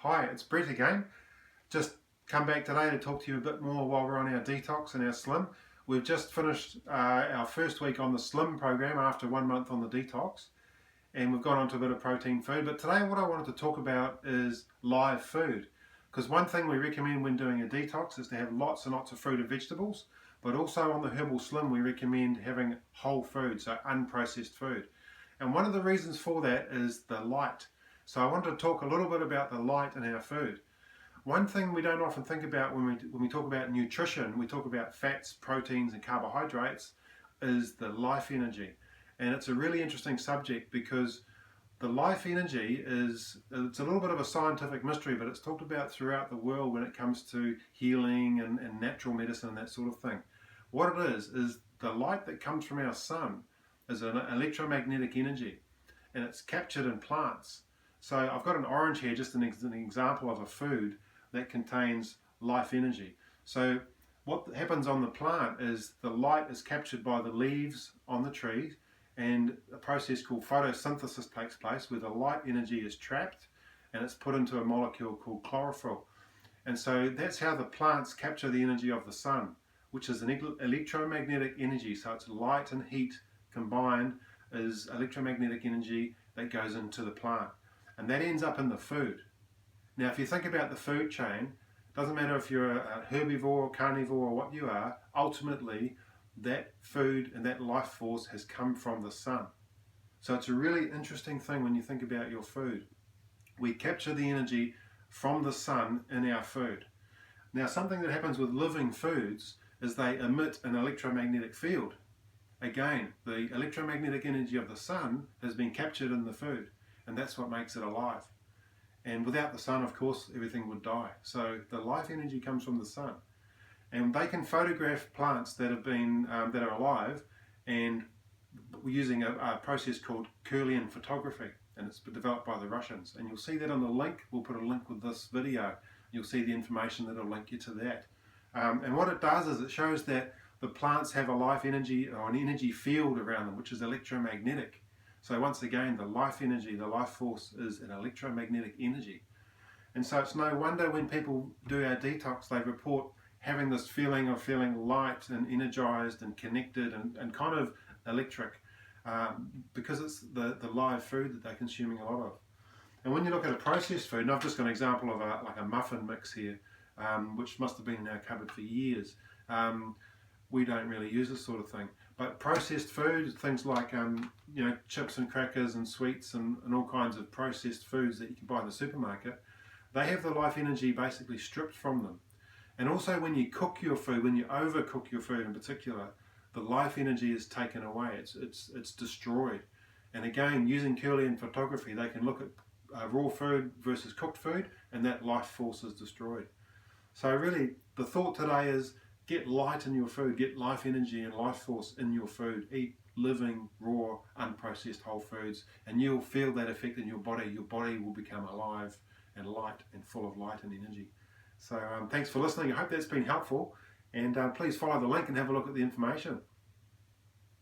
Hi, it's Brett again. Just come back today to talk to you a bit more while we're on our detox and our slim. We've just finished our first week on the slim program after 1 month on the detox, and we've gone on to a bit of protein food. But today what I wanted to talk about is live food, because one thing we recommend when doing a detox is to have lots and lots of fruit and vegetables, but also on the Herbal Slim we recommend having whole food, so unprocessed food. And one of the reasons for that is the light. So I wanted to talk a little bit about the light in our food. One thing we don't often think about when we talk about nutrition, we talk about fats, proteins and carbohydrates, is the life energy. And it's a really interesting subject because the life energy it's a little bit of a scientific mystery, but it's talked about throughout the world when it comes to healing and natural medicine and that sort of thing. What it is the light that comes from our sun is an electromagnetic energy, and it's captured in plants. So I've got an orange here, just an example of a food that contains life energy. So what happens on the plant is the light is captured by the leaves on the tree, and a process called photosynthesis takes place where the light energy is trapped and it's put into a molecule called chlorophyll. And so that's how the plants capture the energy of the sun, which is an electromagnetic energy. So it's light and heat combined is electromagnetic energy that goes into the plant. And that ends up in the food. Now, if you think about the food chain, doesn't matter if you're a herbivore, carnivore, or what you are, ultimately that food and that life force has come from the sun. So it's a really interesting thing when you think about your food. We capture the energy from the sun in our food. Now, something that happens with living foods is they emit an electromagnetic field. Again, the electromagnetic energy of the sun has been captured in the food, and that's what makes it alive. And without the sun, of course, everything would die. So the life energy comes from the sun. And they can photograph plants that have been that are alive, and we're using a process called Kirlian photography, and it's been developed by the Russians. And you'll see that on the link. We'll put a link with this video. You'll see the information that will link you to that. And what it does is it shows that the plants have a life energy or an energy field around them, which is electromagnetic. So once again, the life energy, the life force is an electromagnetic energy. And so it's no wonder when people do our detox, they report having this feeling of feeling light and energized and connected and kind of electric, because it's the live food that they're consuming a lot of. And when you look at a processed food, and I've just got an example of like a muffin mix here, which must have been in our cupboard for years. We don't really use this sort of thing. But processed food, things like chips and crackers and sweets and all kinds of processed foods that you can buy in the supermarket, they have the life energy basically stripped from them. And also when you cook your food, when you overcook your food in particular, the life energy is taken away, it's destroyed. And again, using Kirlian photography, they can look at raw food versus cooked food, and that life force is destroyed. So really, the thought today is get light in your food, get life energy and life force in your food. Eat living, raw, unprocessed whole foods, and you'll feel that effect in your body. Your body will become alive and light and full of light and energy. So thanks for listening. I hope that's been helpful, and please follow the link and have a look at the information.